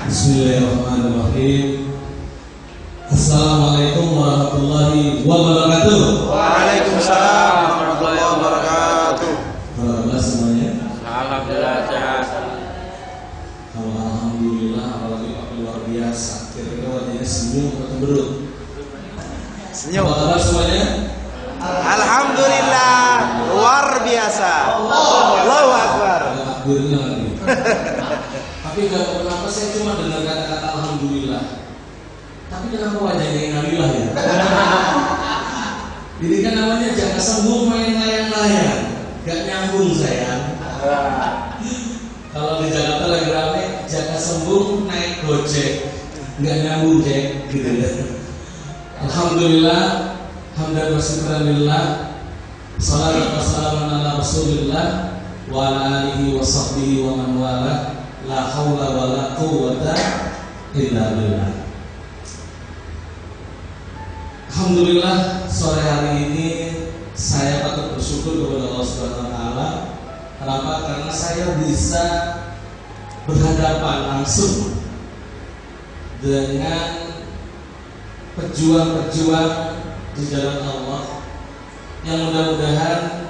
Bismillahirrahmanirrahim. Assalamualaikum warahmatullahi wabarakatuh. Waalaikumsalam warahmatullahi wabarakatuh. Alhamdulillah semuanya. Alhamdulillah sehat. Alhamdulillah, apalagi Pak luar biasa. Kira-kira wajahnya senyum atau berut? Senyum. Apa kabar semuanya? Alhamdulillah luar biasa. Allahu Akbar. Alhamdulillah lagi. Tapi nggak tahu kenapa saya cuma dengar kata-kata alhamdulillah. Tapi kenapa wajahnya innalillah ya? Ini kan namanya jaga sembuh main layang-layang. Gak nyambung sayang. Kalau di Jakarta lagi rame jaga sembuh naik gojek. Gak nyambung Jack gitu ya. Alhamdulillah, hamdan wa syukranillah. Salatu wassalamu ala Rasulillah wa ala alihi wa sahbihi wa man wala. La haula wa la quwwata illa billah. Alhamdulillah sore hari ini saya patut bersyukur kepada Allah Subhanahu wa taala. Kenapa? Karena saya bisa berhadapan langsung dengan pejuang-pejuang di jalan Allah yang mudah-mudahan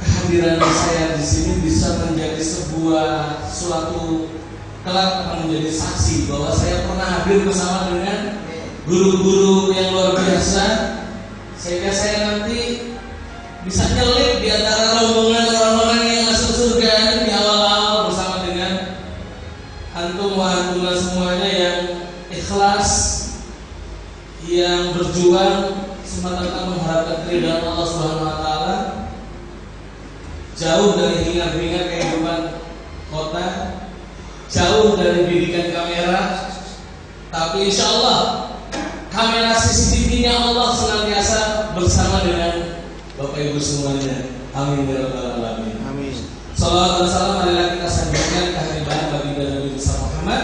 kehadiran saya di sini bisa menjadi sebuah suatu kelak akan menjadi saksi bahwa saya pernah hadir bersama dengan guru-guru yang luar biasa, sehingga saya nanti bisa nyelip di antara rombongan orang-orang yang masuk surga di awal-awal bersama dengan antum-antum semuanya yang ikhlas, yang berjuang semata-mata mengharapkan keridhaan Allah Subhanahu wa taala, jauh dari hingar-bingar kehidupan kota, jauh dari bidikan kamera, tapi insya Allah kamera CCTV-nya Allah senantiasa bersama dengan Bapak Ibu semuanya. Amin ya rabbal alamin. Amin. Salawat dan salam marilah kita sanjungkan kehadiran baginda Nabi Muhammad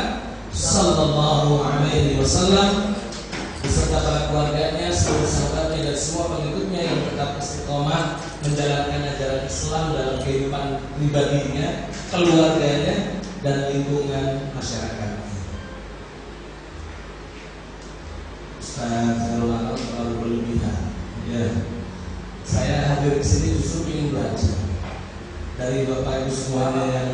sallallahu alaihi wasallam beserta para keluarganya, seluruh sahabatnya dan semua pengikutnya yang tetap istiqomah menjalankan ajaran Islam dalam kehidupan pribadinya, keluarganya dan lingkungan masyarakat. Saya terlalu berlebihan. Ya, saya hadir di sini justru ingin belajar dari Bapak Ibu semuanya yang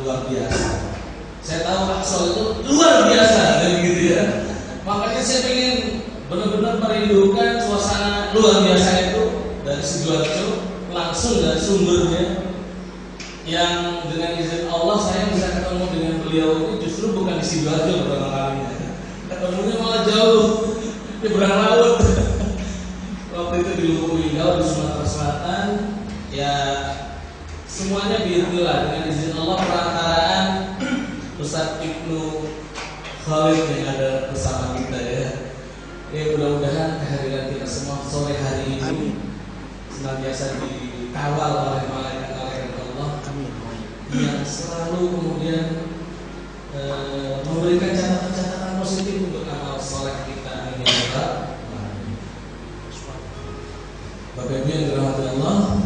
luar biasa. Saya tahu Aksol itu luar biasa, dan gitu ya. Makanya saya ingin benar-benar merindukan suasana luar biasa itu dari Sidoarjo, langsung dari sumbernya. Yang dengan izin Allah saya bisa ketemu dengan beliau itu justru bukan di Sidoarjo pertama kalinya. Ketemunya malah jauh di Berang Laut. Waktu itu di Lubuk Linggau di Sumatera Selatan. Ya semuanya biarlah dengan izin Allah perantaraan Ustaz Ibnu Khalid yang ada bersama kita ya. Mudah-mudahan kehadiran kita semua sore hari ini senantiasa dikawal oleh malaikat-malaikat Allah yang selalu kemudian memberikan catatan-catatan positif untuk amal soleh kita ini ya. Bapak Ibu yang dirahmati Allah,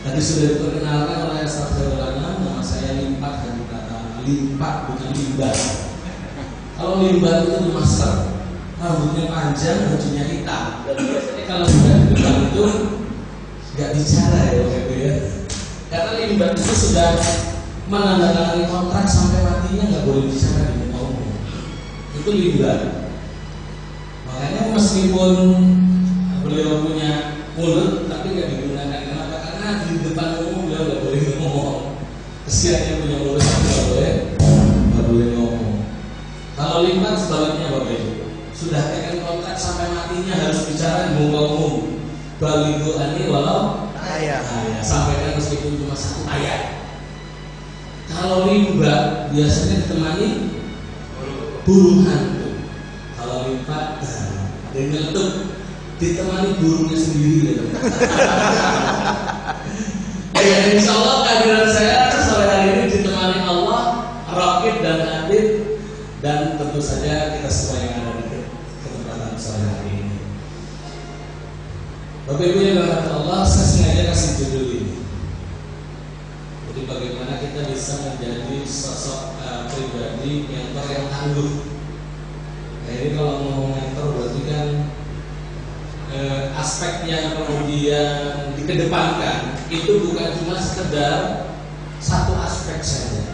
tadi sudah diperkenalkan oleh Astagfirullah, nama saya Limpat dan kata Limpat bukan Limbat. Kalau Limbat itu di masker, rambutnya panjang, bajunya hitam. Dan biasanya kalau sudah di depan itu nggak bicara ya Bapak Ibu ya. Karena Limbat itu sudah menandatangani kontrak sampai matinya nggak boleh bicara di muka umum. Itu Limbat. Makanya meskipun beliau punya mulut tapi nggak digunakan. Kenapa? Karena di depan umum beliau nggak boleh ngomong. Kesiannya punya mulut tapi nggak boleh ngomong. Kalau Limbat sebaliknya Bapak Ibu, sudah tekan kontrak sampai matinya harus bicara di muka umum. Balighu ani walau ayat. Sampaikan meskipun cuma satu ayat. Kalau Limbat biasanya ditemani burung hantu. Kalau Limbat ada yang ngetuk ditemani burungnya sendiri ya. Ya insya Allah kehadiran saya sore hari ini ditemani Allah, Raqib dan Atid, dan tentu saja kita semua yang ada di kesempatan sore hari ini. Bapak Ibu yang dirahmati Allah, saya sengaja kasih judul ini. Jadi bagaimana kita bisa menjadi sosok jadi mentor yang tangguh. Nah ini kalau ngomong mentor berarti kan aspek yang kemudian dikedepankan itu bukan cuma sekedar satu aspek saja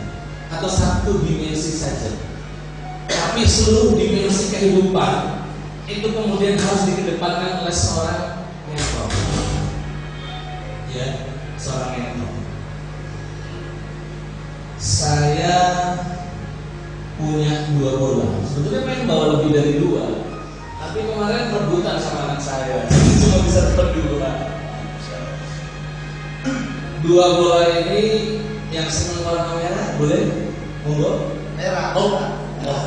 atau satu dimensi saja, tapi seluruh dimensi kehidupan itu kemudian harus dikedepankan oleh seorang mentor. Ya, seorang mentor. Saya punya 2 bola. Sebetulnya pengen bawa lebih dari 2, tapi kemarin rebutan sama anak saya, cuma bisa dapat 2. 2 bola ini yang senang warna merah, boleh? Monggo. Merah. Oh,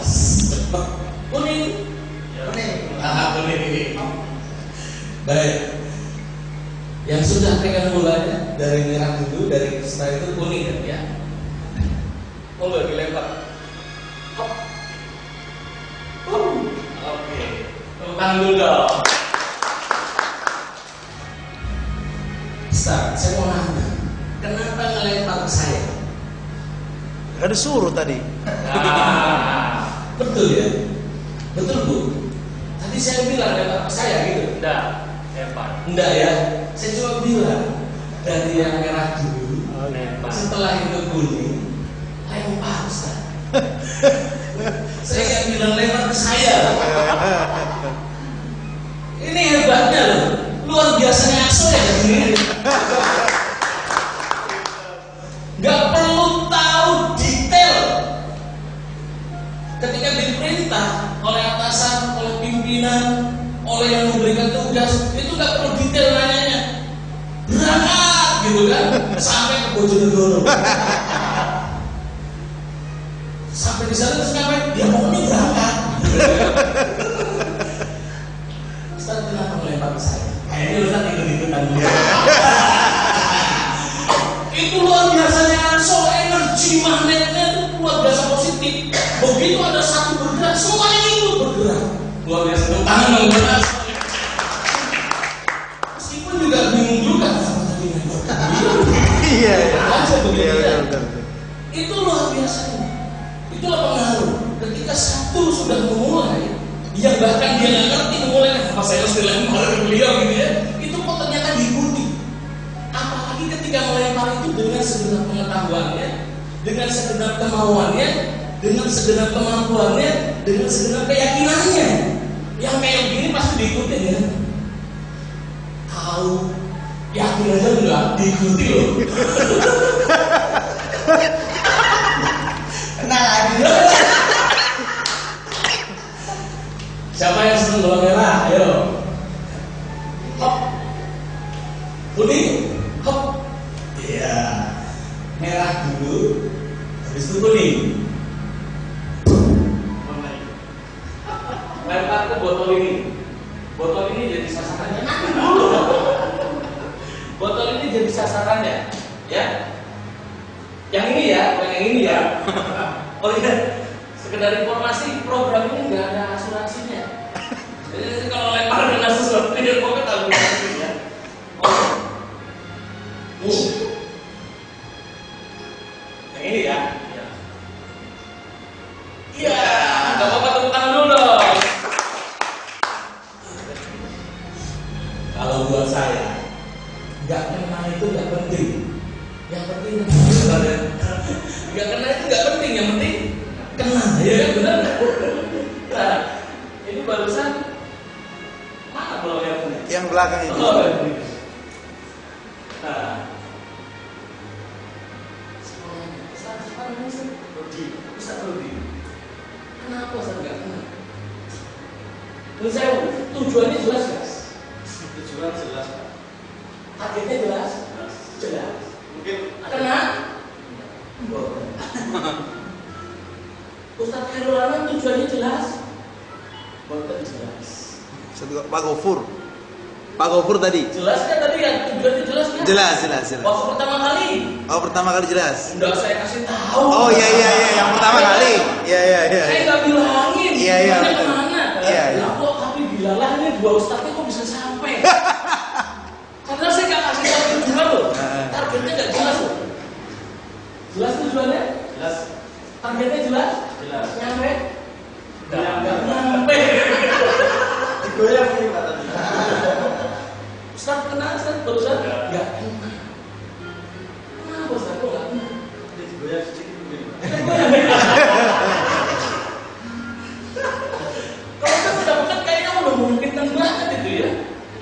cepet. Kuning. Kuning. Baik. Yang sudah pegang bolanya dari merah dulu, dari setelah itu kuning kan ya. Monggo dilempar. Hop. Oke. Tentang dulu dong. Ustaz, saya mau nanya, kenapa ngelempar ke saya? Ada suruh tadi. Betul ya? Betul Bu? Tadi saya bilang lempar ke saya gitu? Enggak, lempar. Enggak ya? Saya cuma bilang dari yang merah dulu, Lempar. setelah itu kuning, lempar Ustaz. Saya yang bilang lempar ke saya. Ini hebatnya loh, luar biasanya Akso ya begini. Gak perlu tahu detail. Ketika diperintah oleh atasan, oleh pimpinan, oleh yang memberikan tugas, itu gak perlu detail nanyanya. Berangkat gitu kan, sampai ke Bojonegoro. Sampai di sana terus ngapain? Ya pokoknya berangkat. Ustaz kenapa melempar ke saya? Kayaknya Ustaz ikut-ikutan. Itu luar biasanya Akso, energi magnetnya itu luar biasa positif. Begitu ada satu bergerak, semuanya ikut bergerak. Luar biasa, tangan bergerak. Meskipun juga bingung juga sama tadi nembak. Iya. Aja begitu ya. Betul. Itu luar biasanya. Itulah pengaruh. Ketika satu sudah memulai, yang bahkan dia nggak ngerti memulai apa saya harus dilempar ke beliau gitu ya, itu kok ternyata diikuti. Apalagi ketika melempar itu dengan segenap pengetahuannya, dengan segenap kemauannya, dengan segenap kemampuannya, dengan segenap keyakinannya. Yang kayak begini pasti diikuti ya. Tahu, yakin aja enggak diikuti loh. Kenal lagi. Siapa yang senang bola merah? Ayo. Hop. Kuning. Hop. Iya. Merah dulu. Habis itu kuning. Lempar ke botol ini. Botol ini jadi sasarannya. Botol ini jadi sasarannya. Ya. Yang ini ya, bukan yang ini ya. Oh iya. Sekedar informasi, program ini nggak ada asuransinya. Jadi kalau lempar dengan sesuatu dia pokoknya tahu asuransinya. Oh, yang ini ya. Iya, nggak apa-apa tepuk tangan dulu dong. Kalau buat saya, nggak kena itu nggak penting. Yang penting nggak kena itu nggak penting. Yang penting kena, ya kan benar. Nah, ini barusan mana bola merahnya? Yang belakang itu. Oh, ini. Nah, Ustaz Rudi, kenapa Ustaz nggak kena? Menurut saya tujuannya jelas guys. Tujuan jelas. Targetnya jelas. Jelas. Mungkin Kena? Ustaz Khairul Anam tujuannya jelas. Bukan jelas. Pak Gofur. Pak Gofur tadi. Jelas kan tadi kan tujuannya jelas kan? Jelas. Waktu pertama kali. Oh, pertama kali jelas. Enggak saya kasih tahu. Oh iya, yang pertama kali. Iya. Saya nggak bilangin. Iya. Tujuannya kemana? Iya. Lah kok tapi bilalah ini dua ustadznya kok bisa sampai? Karena saya nggak kasih tahu tujuan loh. Targetnya nggak jelas loh. Jelas tujuannya? jelas. Targetnya targetnya jelas? Jelas. Nyampe? Nggak Nyampe. Digoyang ini Pak tadi. Ustaz kenal Ustaz barusan? Nggak. Nggak kenal. Kenapa Ustaz kok nggak kenal? Digoyang sedikit begini Pak. Kalau kan udah dekat kayaknya udah memungkinkan banget itu ya.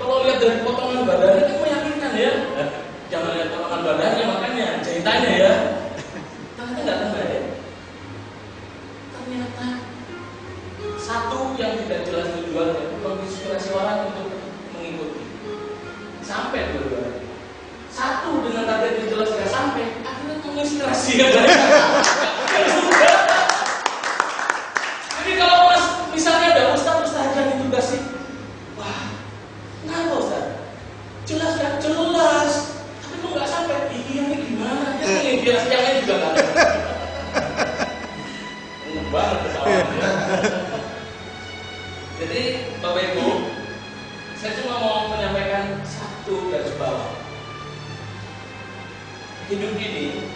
Kalau lihat dari potongan badannya kan meyakinkan ya. Jangan lihat potongan badannya makanya jahitannya ya. Ternyata nggak kenal ya. Ternyata satu yang tidak jelas tujuannya itu menginspirasi orang untuk mengikuti. Sampai dua-duanya. Satu dengan target yang jelas nggak sampai, akhirnya menginspirasi yang lain. Jadi kalau misalnya ada ustaz yang ditugasi, wah, kenapa ustaz? Jelas nggak? Jelas. Tapi kok nggak sampai? Iya ini gimana? Ya menginspirasi yang lain juga nggak ada. Enak banget kesalahannya. Jadi Bapak Ibu, saya cuma mau menyampaikan satu garis bawah. Hidup ini,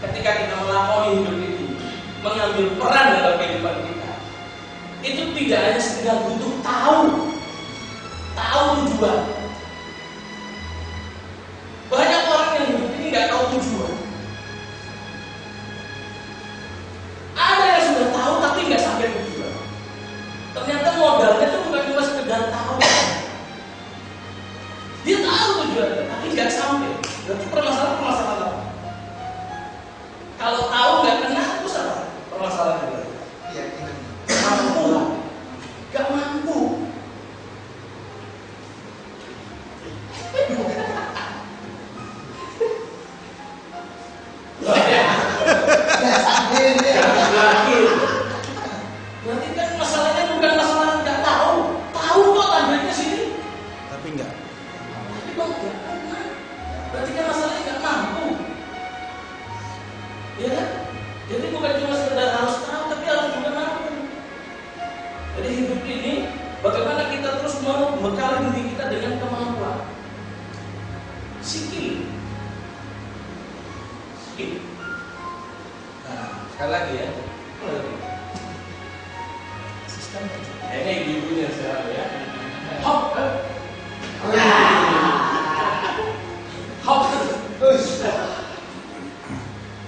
ketika kita melakoni hidup ini, mengambil peran dalam kehidupan kita, itu tidak hanya sekedar butuh tahu tujuan. Banyak orang yang hidup ini nggak tahu tujuan. Ada yang sudah tahu tapi nggak sampai tujuan. Ternyata modalnya itu bukan cuma sekedar tahu. Dia tahu tujuannya tapi nggak sampai. Berarti permasalahan apa? Kalau tahu nggak kena itu salah permasalahannya. Iya, Mampu, nggak mampu. Berarti kan masalahnya bukan masalah nggak tahu kok targetnya sini. Tapi enggak. Tapi kok nggak kena? Berarti kan masalahnya nggak mampu. Ya kan? Jadi bukan cuma sekedar harus tahu, tapi harus juga mampu. Jadi hidup ini, bagaimana kita terus membekali diri kita dengan kemampuan. Skill. Nah, sekali lagi ya. Ini ibunya sekarang ya. Hop. Hop.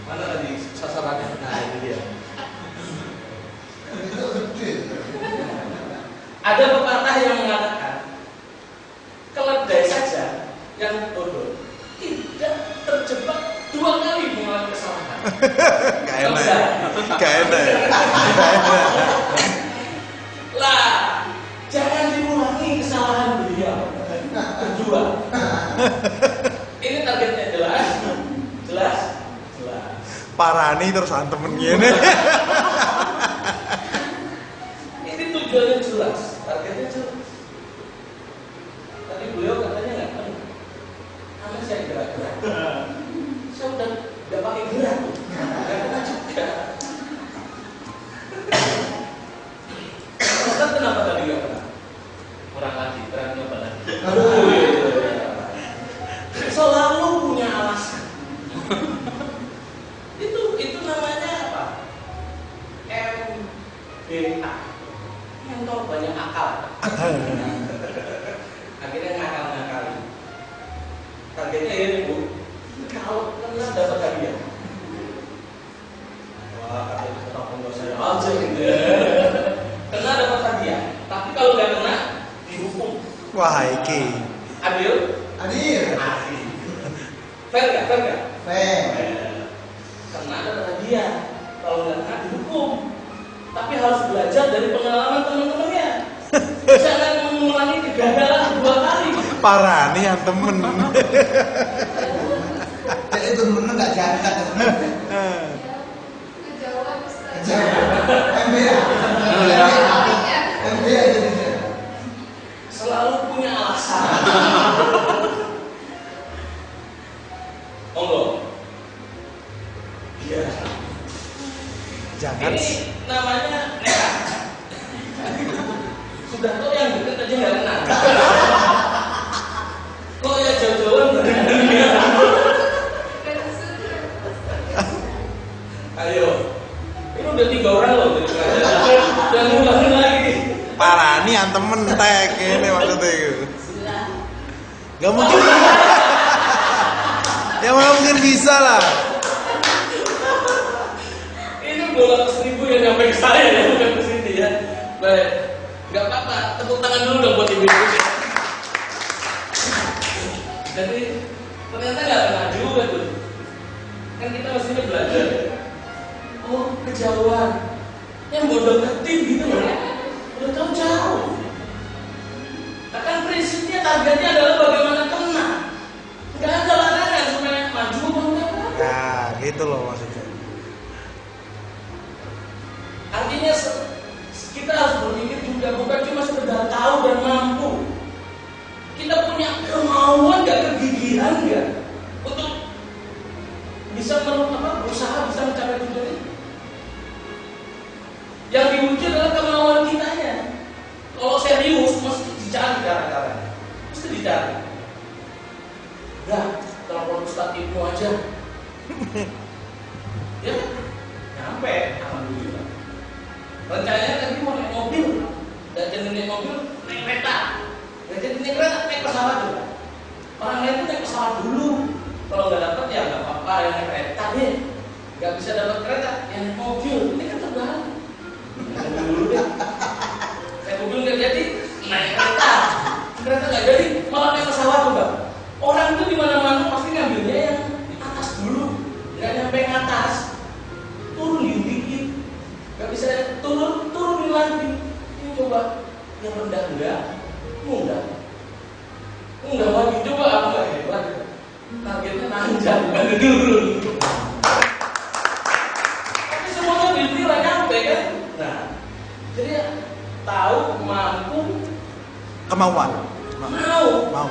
Mana tadi sasarannya? Nah, ini dia. Ada pepatah yang mengatakan keledai saja yang bodoh tidak terjebak 2 kali mengalami kesalahan. Gak enak. Lah, jangan diulangi kesalahan beliau. Kedua, ini targetnya jelas. Parani terus antemen gini. Ini tujuannya jelas, targetnya jelas. Tadi beliau katanya nggak tahu. Karena saya gerak-gerak. Saya udah nggak pakai gerak, nggak kena juga. Ustaz kenapa tadi nggak kena? Kurang lagi, terang nyoba lagi. Selalu punya alasan. Itu namanya apa? MBA. Mentor banyak akal. Akhirnya ngakal-ngakali. Targetnya ya Bu, kalau kena dapat hadiah. Wah, katanya tetap pondok saya aja gitu. Kena dapat hadiah, tapi kalau nggak kena dihukum. Wah, iki. Adil? Adil. Fair nggak? Fair. Kena dapat hadiah, kalau nggak kena dihukum. Tapi harus belajar dari pengalaman teman-temannya. Jangan mengulangi kegagalan 2 kali. Parani antemen. Jadi itu bener nggak jantan. Kejauhan Ustaz. MBA. MBA jadinya. Selalu punya alasan. Monggo. Iya. Jangan. Ini namanya nekat. Sudah kok yang deket aja nggak kenal. Kok ya jauh-jauhan Dan Ustaz. Ayo. udah 3 orang loh jadi pelajar. Dan ngulangin lagi. Parah nih antem mentek ini maksudnya itu. Gak mungkin. Ya mana mungkin bisa lah. Ini bola ke 1000 yang nyampe ke saya ya, bukan ke sini ya. Baik, nggak apa-apa, tepuk tangan dulu dong buat ibu-ibu. Jadi ternyata nggak kena juga tuh. Kan kita mestinya belajar. Oh, kejauhan. Yang bodoh ketik gitu loh. Udah tahu jauh. Nah, kan prinsipnya targetnya adalah bagaimana kena. Nggak ada larangan supaya maju atau enggak. Nah, gitu loh maksudnya. Artinya kita harus berpikir juga bukan cuma sekedar tahu dan mampu. Kita punya kemauan nggak, kegigihan nggak untuk bisa berusaha bisa mencapai tujuan ini. Yang diuji adalah kemauan kitanya. Kalau serius mesti dicari cara-cara, mesti dicari. Udah, telepon Ustaz Ibnu aja. Ya, nyampe, alhamdulillah. Rencananya tadi mau naik mobil, dan jadi naik mobil, naik kereta. Dan jadi naik kereta, naik pesawat juga. Orang lain tuh naik pesawat dulu. Kalau nggak dapat ya nggak apa-apa, yang naik kereta deh. Nggak bisa dapat kereta, yang naik mobil. Ini kan terbalik. Naik dulu deh. Naik mobil nggak jadi, naik kereta. Kereta nggak jadi, malah naik pesawat juga. Orang itu di mana-mana pasti ngambilnya yang atas dulu, nggak nyampe ke atas. Turunin dikit. Gak bisa turunin lagi. Ini coba yang rendah enggak, mudah lagi coba apa nggak hebat. Targetnya nanjak bukan turun. Tapi semuanya dipilih nyampe kan. Nah, jadi tahu, mampu, Kemauan. mau.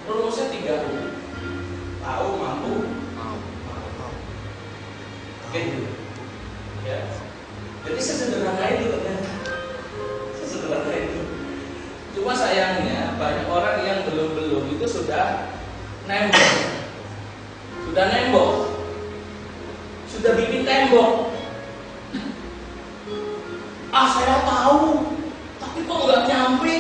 Rumusnya 3 U. Tahu, mampu, mau. Oke. Ya. Jadi sesederhana itu ternyata. Sesederhana itu. Cuma sayangnya banyak orang yang belum itu sudah nembok. Sudah bikin tembok. Saya tahu, tapi kok nggak nyampe.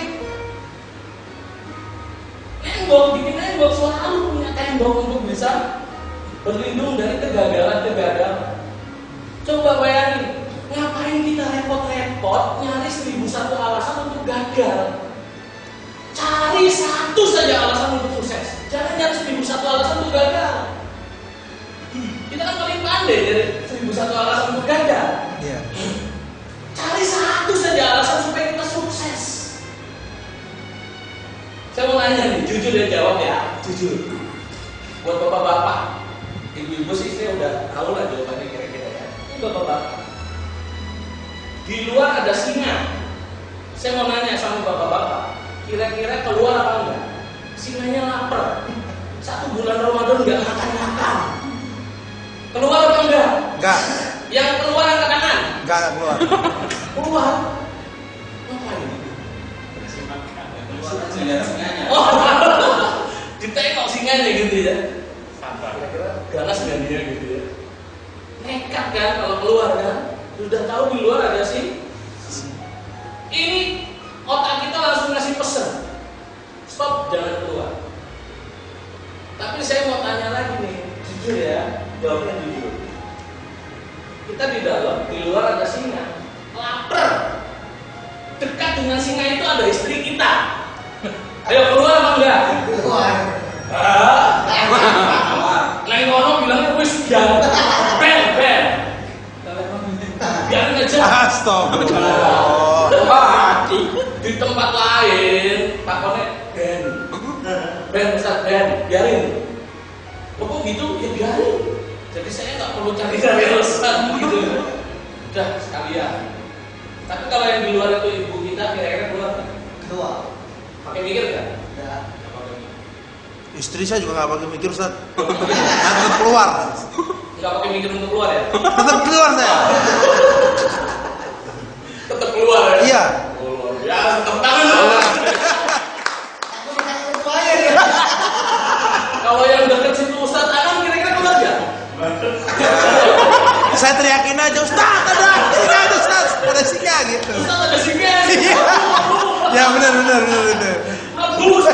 Bikin tembok selalu punya tembok untuk bisa berlindung dari kegagalan. Coba bayangin, ngapain kita repot-repot nyari 1001 alasan untuk gagal? Cari satu saja alasan untuk sukses. Jangan nyari 1001 alasan untuk gagal. Kita kan paling pandai dari 1001 alasan untuk gagal. Iya. Cari satu saja alasan supaya kita sukses. Saya mau nanya nih, jujur dan jawab ya, jujur. Buat bapak-bapak, ibu-ibu sih saya udah tahu lah jawabannya kira-kira ya. Ini bapak-bapak. Di luar ada singa. Saya mau nanya sama bapak-bapak, kira-kira keluar apa enggak? Singanya lapar. 1 bulan Ramadan enggak makan. Keluar apa enggak? Enggak. Yang keluar angkat tangan. Enggak keluar. Keluar. Ngapain? Lihat singanya. Oh, ditengok singanya gitu ya. Sabar. Ganas nggak dia gitu ya. Nekat kan kalau keluar kan. Sudah tahu di luar ada sih. Ini otak kita langsung ngasih pesan. Stop, jangan keluar. Tapi saya mau tanya lagi nih, jujur ya, jawabnya jujur. Kita di dalam, di luar ada singa, lapar. Dekat dengan singa itu ada istri kita. Ayo keluar apa enggak? Keluar. Neng ngono bilangnya wis biar ben. Biar aja. Astagfirullah. Mati di tempat lain, takonnya Ben Ustaz Ben, biarin. Kok gitu? Ya biarin. Jadi saya nggak perlu cari alasan gitu. Udah sekalian. Tapi kalau yang di luar itu ibu kita kira-kira keluar nggak? Keluar. Pakai mikir nggak? Enggak. Istri saya juga nggak pakai mikir Ustaz. Tetap keluar. Nggak pakai mikir untuk keluar ya? Tetap keluar saya. Tetap keluar ya? Iya. Oh, luar biasa. Tepuk tangan dong. Aku makan keluarnya dia. Kalau yang dekat situ Ustaz Anam kira-kira keluar nggak? saya teriakin aja, Ustaz, ada singa, Ustaz, ada singa gitu. Ustaz ada singa. Iya. Ya benar. Bagus.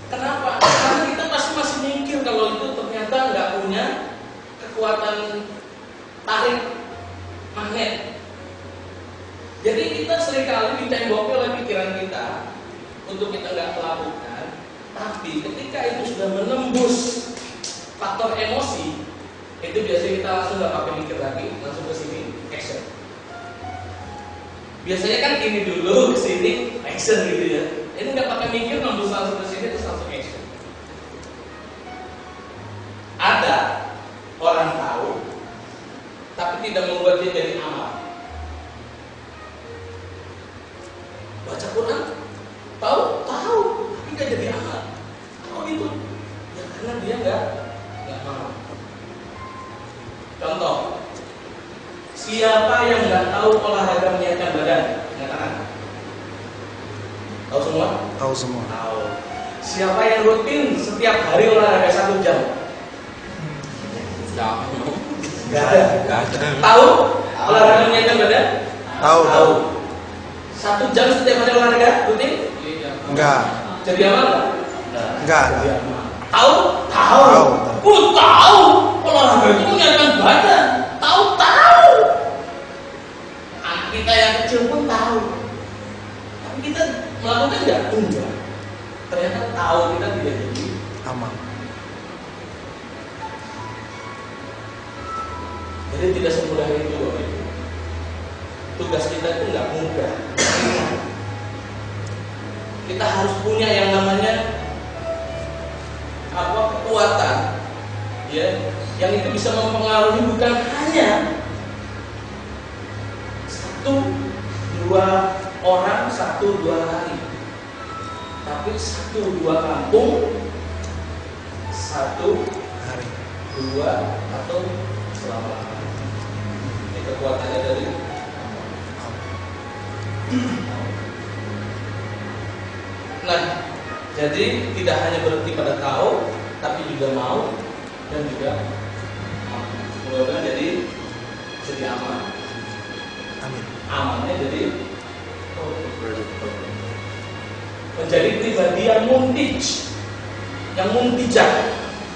Kenapa? Karena kita pasti masih mikir kalau itu ternyata nggak punya kekuatan tarik magnet. Jadi kita seringkali ditembokkan oleh pikiran kita untuk kita nggak melakukan. Tapi ketika itu sudah menembus faktor emosi, itu biasanya kita langsung nggak pakai mikir lagi, langsung ke sini action. Biasanya kan ini dulu ke sini action gitu ya. Ini nggak pakai mikir, nembus langsung ke sini terus langsung action. Ada orang tahu, tapi tidak membuat dia jadi amal. Baca Quran, tahu, tapi nggak jadi amal. Oh itu, ya karena dia nggak mau. Contoh, siapa yang nggak tahu olahraga menyiapkan badan? Nyatakan. Tahu semua? Tahu semua. Tahu. Siapa yang rutin setiap hari olahraga 1 jam? Nggak ada. Tahu olahraga menyiapkan badan? Tahu. 1 jam setiap hari olahraga rutin? Enggak. Jadi amal nggak? Enggak. Tahu? Tahu. Olahraga itu menyiapkan badan. Tahu. Anak kita yang kecil pun tahu. Tapi kita melakukan nggak? Enggak. Ternyata tahu kita tidak jadi Amal. Jadi tidak semudah itu, Bapak Ibu. Tugas kita itu nggak mudah. Kita harus punya yang namanya kekuatan, ya, yang itu bisa mempengaruhi bukan hanya 1-2 orang 1-2 hari, tapi 1-2 kampung, 1-2 atau selama. Ini kekuatannya dari Nah, jadi tidak hanya berhenti pada tahu, tapi juga mau dan juga mau. Mudah-mudahan jadi aman. Amin. Amannya jadi menjadi pribadi yang muntijah,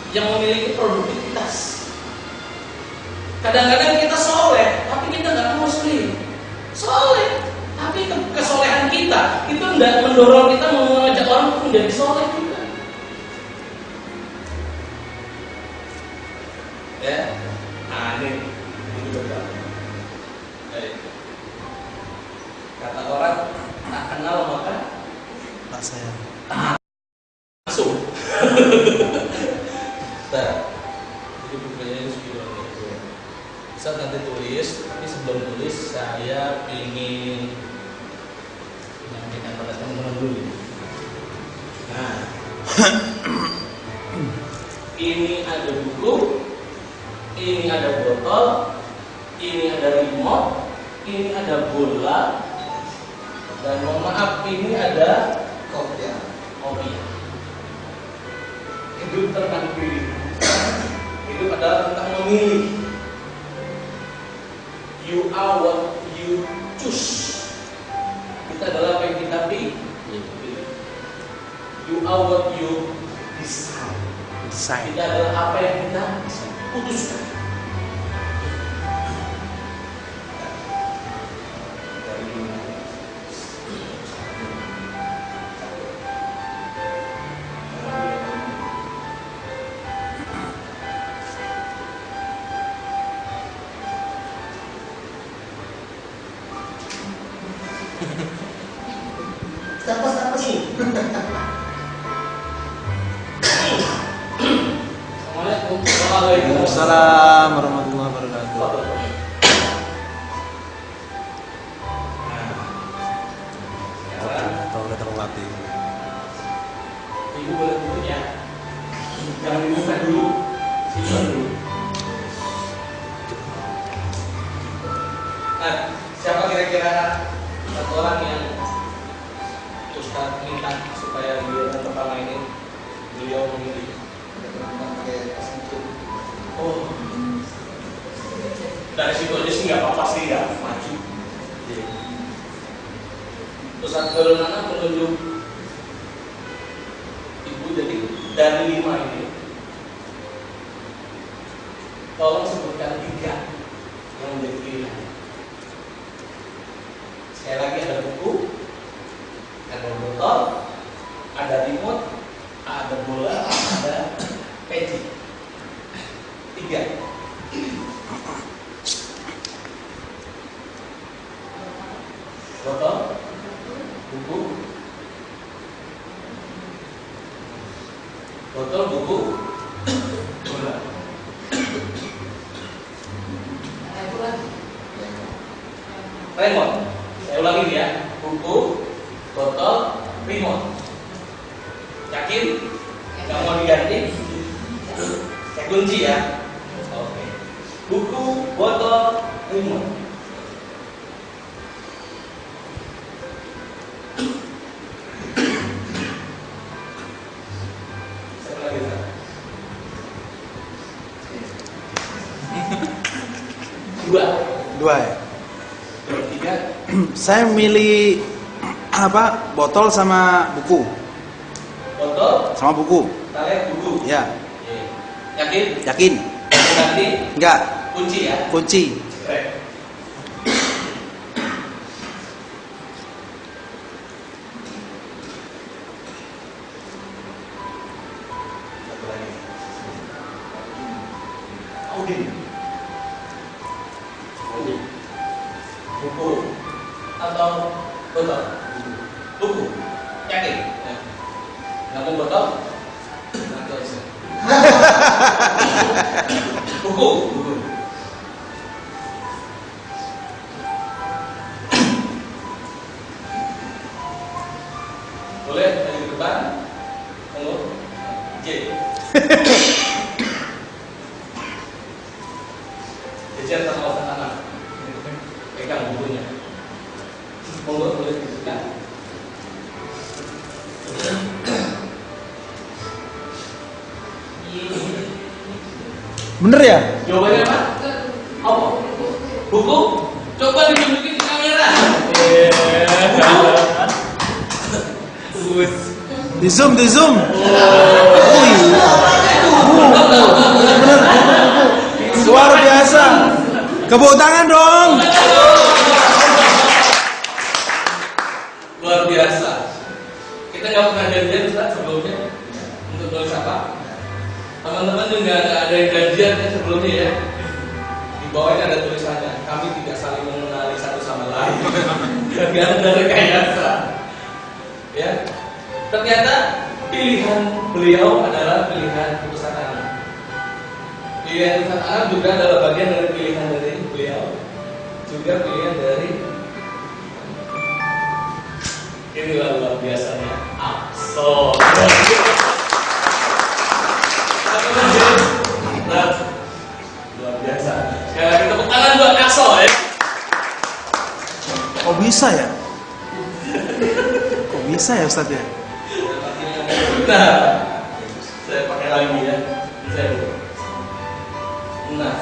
yang memiliki produktivitas. Kadang-kadang kita soleh, tapi kita nggak muslim. Soleh, tapi kesolehan kita itu tidak mendorong kita mengajak orang untuk menjadi soleh juga. Ya, nah ini betul. Kata orang tak kenal maka Tak sayang. langsung. Nah, jadi bukunya ini bisa nanti tulis, tapi sebelum tulis saya ingin menyampaikan pada teman-teman dulu. Nah, ini ada buku, ini ada botol, ini ada remote, ini ada bola, dan mohon maaf ini ada kopi. Hidup tentang pilih. Hidup adalah tentang memilih. You are what you choose. Kita adalah apa yang kita pilih. You are what you decide. Kita adalah apa yang kita putuskan. Siapa sih? Assalamualaikum. Waalaikumsalam warahmatullahi wabarakatuh. Tahu udah terlatih. Ibu boleh duduk ya. Jangan dibuka dulu. Simpan dulu. Nah, siapa kira-kira satu orang yang Ustaz minta supaya giliran pertama ini beliau memilih? Oh, Dari situ aja sih nggak apa-apa sih ya, maju. Ustaz Khairul Anam menunjuk ibu, jadi dari 5 ini tolong sebutkan 3 yang menjadi pilihan. Sekali lagi, ada buku, ada botol, ada remote, ada bola, ada peci. 3. Botol, buku, botol, buku, bola. Remote. Saya ulangi ya. Buku, botol, remote. Yakin? Nggak mau diganti? Saya kunci ya. Oke. Buku, botol, remote. Saya ulangi ya. 2. Dua ya. 3. Saya milih apa? Botol sama buku. Botol, Sama buku. tarik, buku. Ya, Yakin? yakin? Ganti? Enggak. Kunci ya. Kunci. Baik. Satu lagi. Audin. Buku atau botol? Buku. Yakin? Nggak mau botol? Nanti aja. Buku. Boleh dari depan. Monggo. J. Jejer sama otak anak. Pegang bukunya. Monggo boleh dibuka. Bener ya? Jawabannya apa? Apa? Buku? Coba ditunjukin ke kamera. Di zoom, di zoom. Oh iya. Bener. Luar biasa. Tepuk tangan dong. Luar biasa. Kita nggak pernah janjian Ustaz sebelumnya untuk nulis apa? Teman-teman juga nggak ada yang janjian ya sebelumnya ya. Di bawahnya ada tulisannya. Kami tidak saling mengenali satu sama lain. Gak ada rekayasa. Ya. Ternyata pilihan beliau adalah pilihan Ustaz Anam. Pilihan Ustaz Anam juga adalah bagian dari pilihan dari beliau. Juga pilihan dari inilah luar biasanya Akso. Luar biasa. Sekali lagi tepuk tangan buat Akso ya. Kok bisa ya? Kok bisa ya Ustaz ya? Nah, saya pakai lagi ya. Saya dulu. Nah,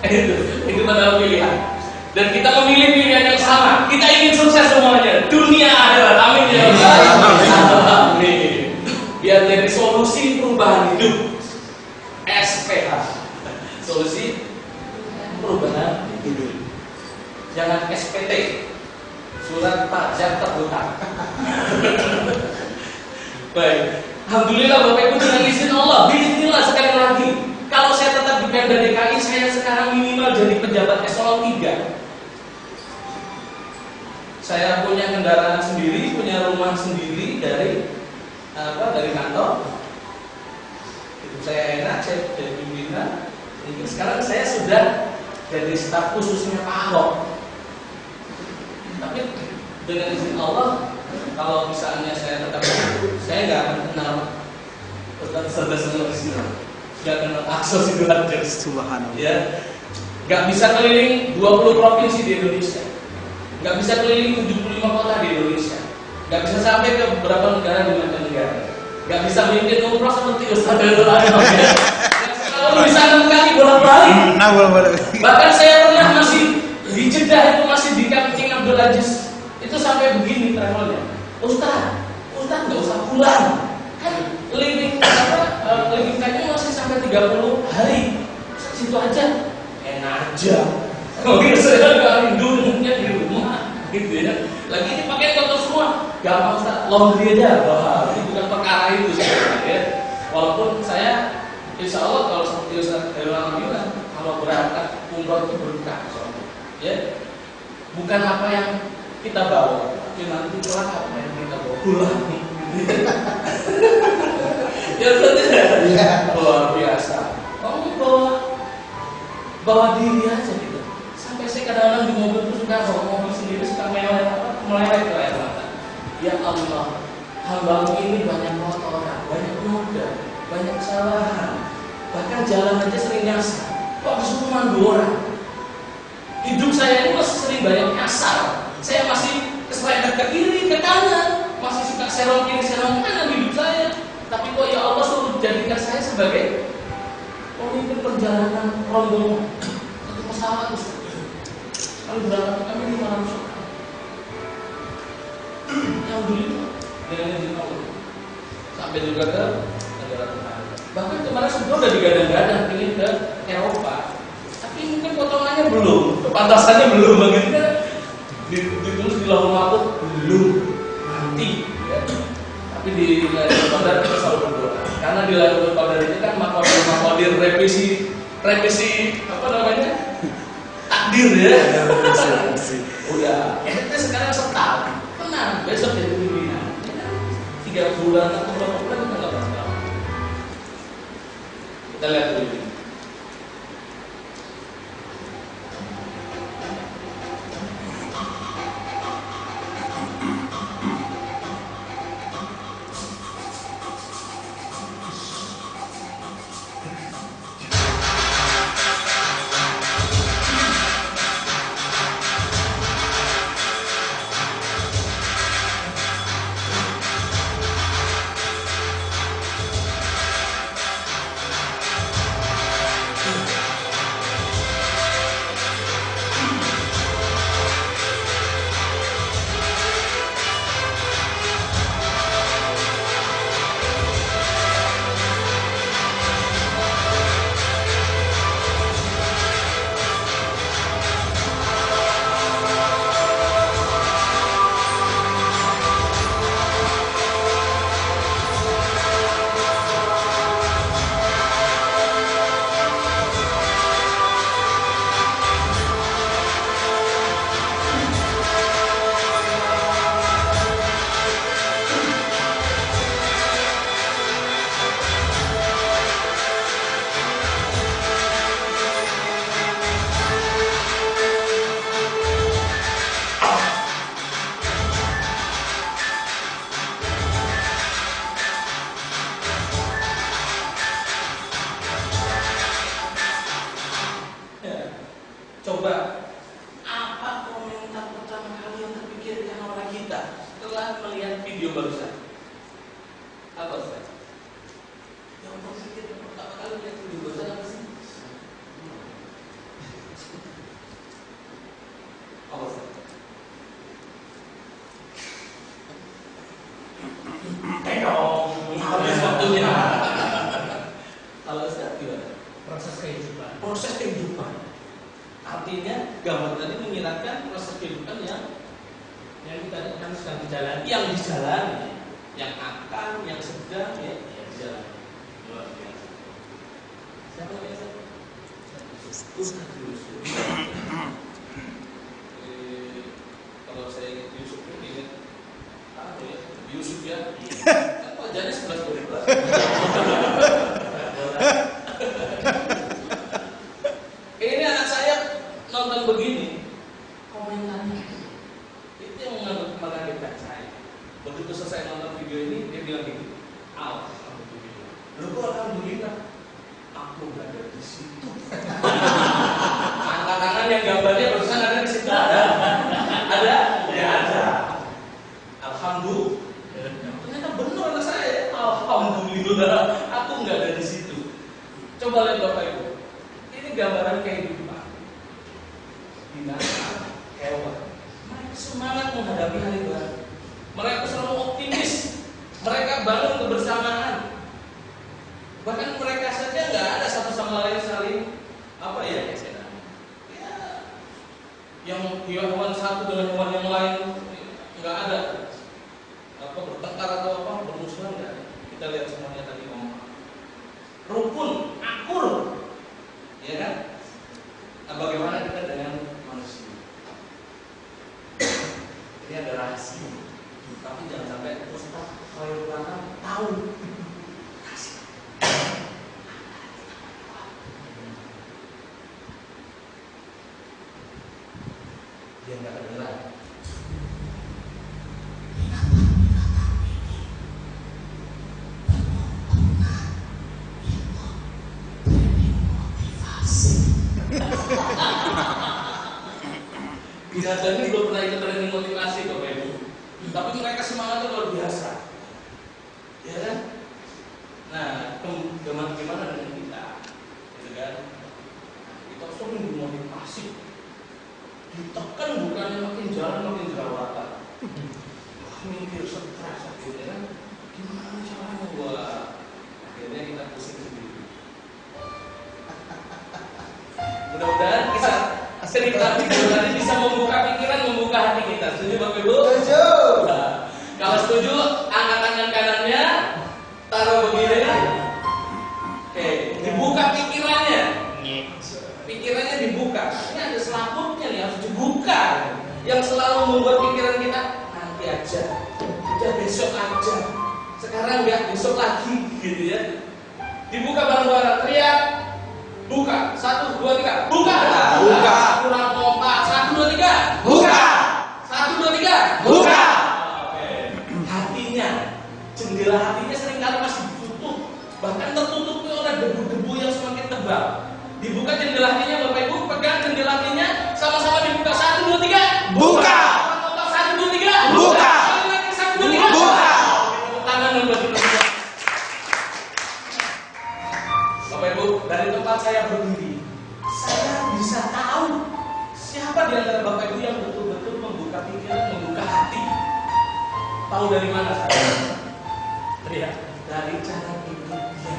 itu adalah pilihan. Dan kita memilih pilihan yang sama. Kita ingin sukses semuanya, dunia akhirat. Amin ya Allah. Amin. Biar jadi solusi perubahan hidup. SPH. Solusi perubahan hidup. Jangan SPT. Surat pajak terbuka. Baik. Alhamdulillah Bapak Ibu dengan izin Allah. Bismillah sekali lagi. Kalau saya tetap di Pemda DKI, saya sekarang minimal jadi pejabat eselon 3. Saya punya kendaraan sendiri, punya rumah sendiri dari kantor. Hidup saya enak, saya jadi pimpinan. Sekarang saya sudah jadi staf khususnya Pak Ahok. Tapi dengan izin Allah, kalau misalnya saya tetap hidup, saya nggak akan kenal saudara-saudara di sini. Nggak kenal Akso Sidoarjo. Subhanallah. Ya, nggak bisa keliling 20 provinsi di Indonesia, nggak bisa keliling 75 kota di Indonesia, nggak bisa sampai ke beberapa negara di mancanegara, nggak bisa memimpin umroh seperti Ustaz Khairul Anam. Nggak selalu di balik. Nah, boleh. Bahkan saya pernah masih di Jeddah itu masih di King Abdul Aziz itu sampai begini travelnya. Ustaz nggak usah pulang. Kan living time masih sampai 30 hari. Situ aja. Enak aja. Oke, saya nggak rindunya di rumah, gitu ya. Lagi ini pakai kotor semua. Gampang Ustaz, laundry aja. Wah, ini bukan perkara itu sebenarnya. Ya. Walaupun saya, insya Allah kalau seperti Ustaz Herwan bilang, kalau berangkat umroh itu berkah, ya. Bukan apa yang kita bawa, tapi nanti kelak apa yang kita bawa pulang. Ya betul ya. Luar biasa. Kamu bawa diri aja gitu. Sampai saya kadang-kadang di mobil itu suka bawa mobil sendiri suka melewat ke air mata. Ya Allah, hamba ini banyak kotoran, banyak noda, banyak kesalahan. Bahkan jalan aja sering nyasar. Kok disuruh mandu orang? Hidup saya ini masih sering banyak nyasar. Saya masih keserempet ke kiri, ke kanan, masih suka serong kiri, serong kanan hidup saya. Tapi kok ya Allah suruh jadikan saya sebagai pemimpin perjalanan rombongan satu pesawat. Kalau berangkat kami 500 orang. Alhamdulillah dengan izin Allah. Sampai juga ke negara tetangga. Bahkan kemarin sebelum udah digadang-gadang ingin ke Eropa. Tapi mungkin potongannya belum, kepantasannya belum, bagiannya ditulis di lauh mahfuz belum nanti. Ya. Tapi di Lailatul Qadar kita selalu berdoa. Karena di Lailatul Qadar itu kan makodir revisi apa namanya? Takdir ya. Udah, kita sekarang setahun. Tenang, besok jadi pimpinan. 3 bulan atau berapa bulan kita nggak pernah tahu. Kita lihat dulu ini. Coba, apa komentar pertama kali yang terpikirkan oleh kita setelah melihat video barusan? Apa Ustaz? Yang terpikir pertama kali melihat video barusan apa sih? Apa Ustaz? Habis waktunya. Kalau Ustaz gimana? Proses kehidupan. Artinya gambar tadi mengingatkan proses kehidupan yang kita akan sedang dijalani, yang dijalani, yang akan, yang sedang, ya dijalani. Luar biasa. Siapa biasa? Ustaz Yusuf. Kalau saya ingat Yusuf ini ingat apa ya? Yusuf ya. Kan wajahnya 11-12. Ini anak saya nonton begini, komentarnya itu yang mengagetkan saya. Begitu selesai nonton video ini, dia bilang gini, alhamdulillah. Lalu kok alhamdulillah? Aku nggak ada di situ. Angkat tangan yang gambarnya barusan ada di situ. Ada? Ya ada. Alhamdulillah. Ternyata benar anak saya. Alhamdulillah, aku nggak ada di situ. Coba lihat Bapak Ibu. Ini gambaran kehidupan. Binatang, hewan, mereka semangat menghadapi hari baru. Mereka selalu optimis. Mereka bangun kebersamaan. Bahkan mereka saja nggak ada satu sama lain saling yang hewan satu dengan hewan yang lain nggak ada bertengkar atau bermusuhan nggak. Kita lihat semuanya tadi rukun, akur, ya kan? Nah, bagaimana kita dengan manusia? Ini ada rahasia, tapi jangan sampai Ustaz Khairul Anam tahu. Dia nggak kedengeran. Binatang ini belum pernah ikut training motivasi Bapak Ibu, tapi mereka semangatnya luar biasa, ya kan? Nah, gimana dengan kita, gitu kan? Kita sering dimotivasi, ditekan bukannya makin jalan makin jerawatan, mikir stres, gitu kan? Gimana caranya akhirnya kita pusing sendiri. Mudah-mudahan kisah cerita video tadi bisa membuka pikiran, membuka hati kita. Setuju Bapak Ibu? Setuju. Nah, kalau setuju, angkat tangan kanannya, taruh begini. Oke, dibuka pikirannya. Pikirannya dibuka. Ini ada selaputnya nih, harus dibuka. Yang selalu membuat pikiran kita nanti aja, udah besok aja. Sekarang enggak, besok lagi, gitu ya. Dibuka bareng-bareng, teriak. Buka, 1, 2, 3, buka. Buka. Kurang kompak, 1, 2, 3, Buka. 1, 2, 3, Buka. Oke. Hatinya, jendela hatinya seringkali masih ditutup, bahkan tertutupnya oleh debu-debu yang semakin tebal. Dibuka jendela hatinya, Bapak Ibu, pegang jendela hatinya, sama-sama dibuka. 1, 2, 3, Buka. Kurang kompak, 1, 2, 3, Buka. 1, 2, 3, Buka. Tangan membuat kita. Bapak Ibu, dari tempat saya berdiri, saya bisa tahu siapa di antara Bapak Ibu yang betul-betul membuka pikiran, membuka hati. Tahu dari mana saya? Lihat, dari cara hidupnya.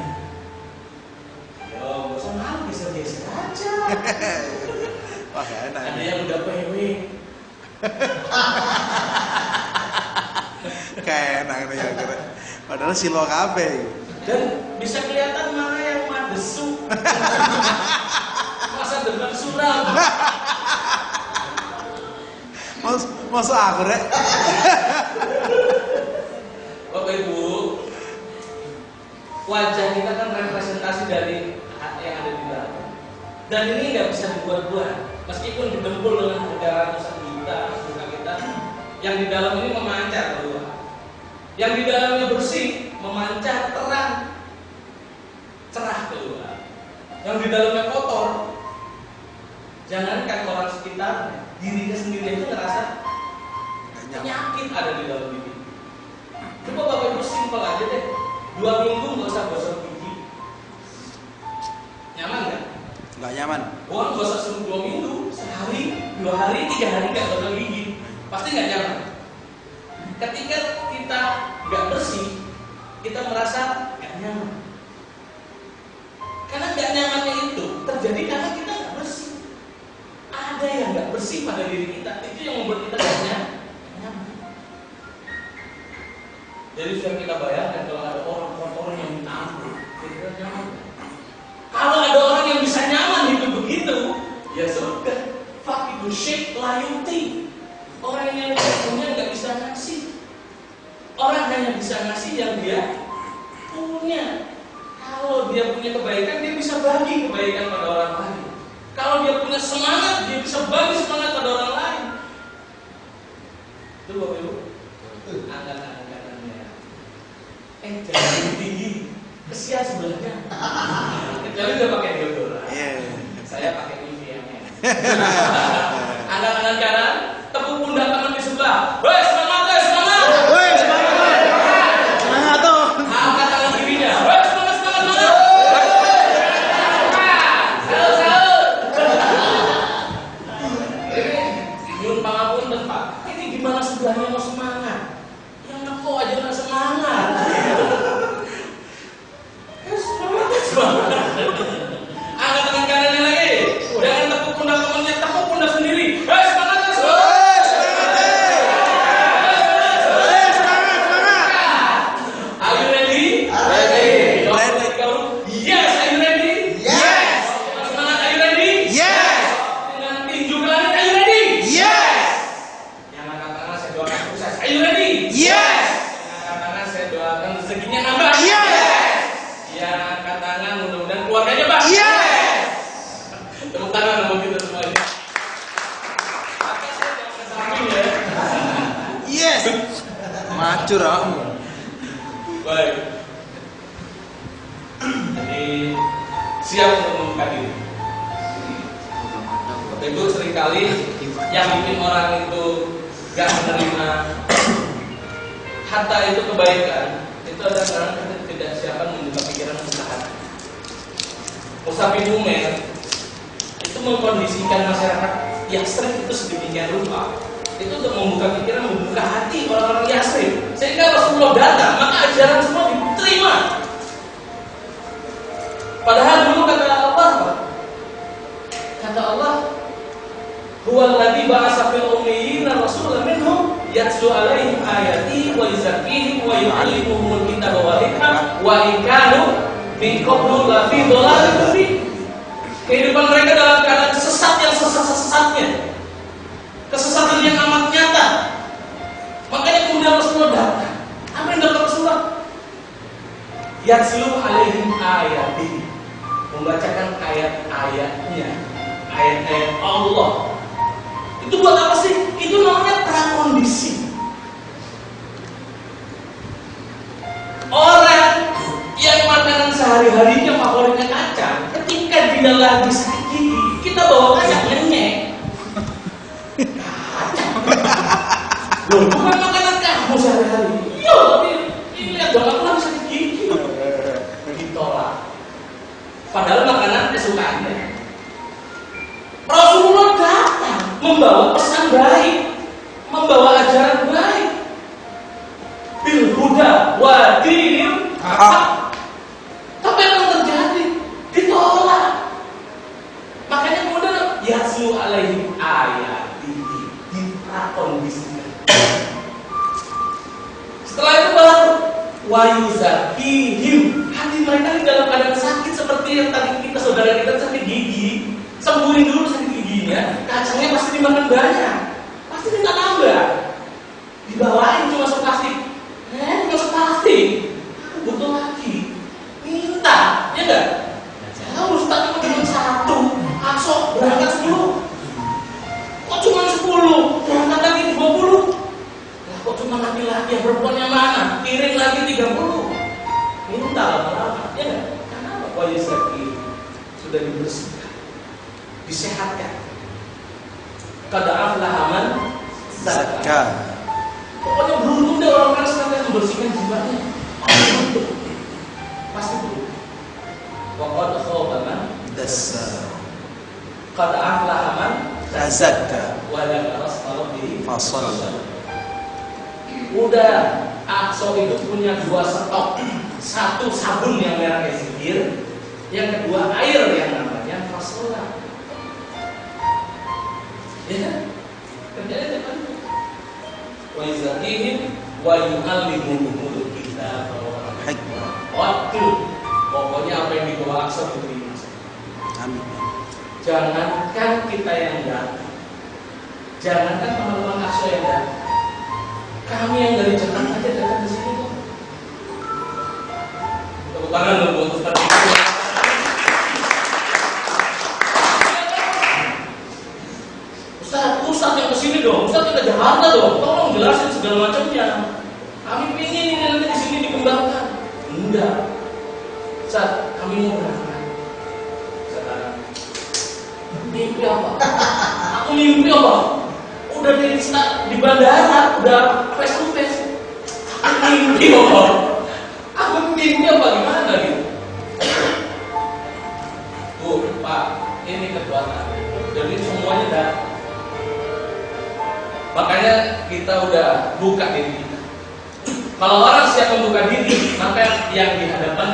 Yo, nggak usah malu, biasa-biasa aja. Wah, enak. Ada yang udah PW. Kayak enak nih ya kira. Padahal silo kabeh. Dan bisa kelihatan mana yang madesu. Masa dengan suram. Masuk aku rek. Bapak Ibu, wajah kita kan representasi dari hati yang ada di dalam. Dan ini nggak bisa dibuat-buat. Meskipun didempul dengan harga ratusan juta muka kita, yang di dalam ini memancar keluar. Yang di dalamnya bersih, memancar terang, cerah keluar. Yang di dalamnya kotor, jangankan orang sekitar, dirinya sendiri itu ngerasa penyakit ada di dalam diri. Coba Bapak Ibu simpel aja deh, 2 minggu nggak usah gosok gigi, nyaman nggak? Nggak nyaman. Uang gosok suruh 2 minggu, sehari, 2 hari, 3 hari nggak gosok gigi, pasti nggak nyaman. Ketika kita nggak bersih, kita merasa nggak nyaman. Karena nggak nyamannya itu terjadi karena kita nggak bersih. Ada yang nggak bersih pada diri kita, itu yang membuat kita nggak nyaman. Jadi sudah kita bayangkan kalau ada orang yang minta ampun, kita nyaman. Kalau ada orang yang bisa nyaman hidup begitu, ya sudah. Fakidu syekh layuti. Orang yang punya nggak bisa ngasih. Orang hanya bisa ngasih yang dia punya. Kalau dia punya kebaikan, dia bisa bagi kebaikan pada orang lain. Kalau dia punya semangat, dia bisa bagi semangat pada orang lain. Itu Bapak Ibu. Angkat-angkatannya. Jangan tinggi. Kesian sebelahnya. Kecuali udah pakai deodoran. Saya pakai Nivea-nya. Angkat-angkat kanan, tepuk pundak teman di sebelah. Woi, semangat, woi, semangat. Woi, semangat. Semangat tuh. Angkat tangan kirinya. Woi, semangat, semangat, semangat. Selalu, selalu. keluarganya, Pak. Yes. Tepuk tangan untuk kita semuanya. Maka saya jangan kesamping ya. Yes. Macur kamu. Baik. Jadi siap untuk membuka diri. Itu seringkali yang bikin orang itu gak menerima hatta itu kebaikan, itu ada karena kita tidak siapan membuka pikiran membuka hati. Mus'ab bin Umair itu mengkondisikan masyarakat Yasrib itu sedemikian rupa, itu untuk membuka pikiran, membuka hati orang-orang Yasrib, sehingga Rasulullah datang, maka ajaran semua diterima. Padahal dulu kata Allah, huwallazi ba'atsa fil ummiyina rasulan minhum yatlu 'alaihim ayati wa yuzakkihim wa yu'allimuhumul kitaba wal hikmah wa in kanu min qablu la fi dhalalin mubin. Kehidupan mereka dalam keadaan sesat yang sesat-sesatnya, kesesatan yang amat nyata. Makanya kemudian Rasulullah datang. Apa yang dapat Rasulullah? Yatlu 'alaihim ayati, membacakan ayat-ayatnya, ayat-ayat Allah. Itu buat apa sih? Itu namanya prakondisi. Orang yang makanan sehari-harinya favoritnya kacang, ketika dia lagi sakit gigi, kita bawa kacang nyenyek. Kacang. Loh, bukan makanan kamu sehari-hari. Iya, tapi ini lihat dong, aku lagi sakit gigi. Ditolak. Padahal makanan kesukaannya. Rasulullah datang membawa pesan baik, membawa ajaran baik. Bil huda wa dinil haq. Tapi apa yang terjadi? Ditolak. Makanya kemudian yatlu 'alaihim ayatihi, diprakondisikan. Setelah itu baru wa yuzakkihim, hati mereka di dalam keadaan sakit seperti yang tadi kita saudara kita sakit gigi. Sembuhin dulu sakit giginya, kacangnya pasti dimakan banyak, pasti minta tambah. Dibawain cuma seplastik, cuma seplastik, aku butuh lagi, minta, ya enggak? Jauh, Ustaz cuma satu, Akso berangkat 10, kok cuma 10, berangkat lagi 20, lah kok cuma laki-laki, yang perempuannya mana? Kirim lagi 30, minta lama-lama, ya enggak? Karena apa? Wajah sakit sudah dibersihkan, disehatkan. Qad aflaha man zakka. Pokoknya beruntung deh orang-orang sekarang membersihkan jiwanya. Pasti beruntung. Wa qad khaba man Dasar. qad aflaha man Zakka. wa lam yas'al bihi Fasal. Udah, Akso itu punya 2 stok. Satu sabun yang merah kayak sihir, yang kedua air yang namanya fasola. Ya, kerjanya apa? Wa yuzakkihim wa yu'allimuhumul kitaba wal hikmah. Waktu, pokoknya apa yang dibawa Aksa diterima. Amin. Jangankan kita yang datang, jangankan teman-teman Aksa yang datang, kami yang dari Jakarta aja datang ke sini kok. Tepuk tangan dong buat Ustaz. Ustaz yang kesini dong, Ustaz yang ke Jakarta dong, tolong jelasin segala macamnya. Kami ingin ini nanti di sini dikembangkan. Enggak, Ustaz, kami mau berangkat. Sekarang mimpi apa? Aku mimpi apa? Udah di bandara, udah face to face. Aku mimpi apa? Aku mimpi apa gimana gitu? Tuh, Pak, ini kekuatan. Jadi semuanya datang. Makanya kita udah buka diri kita. Kalau orang siap membuka diri, maka yang dihadapan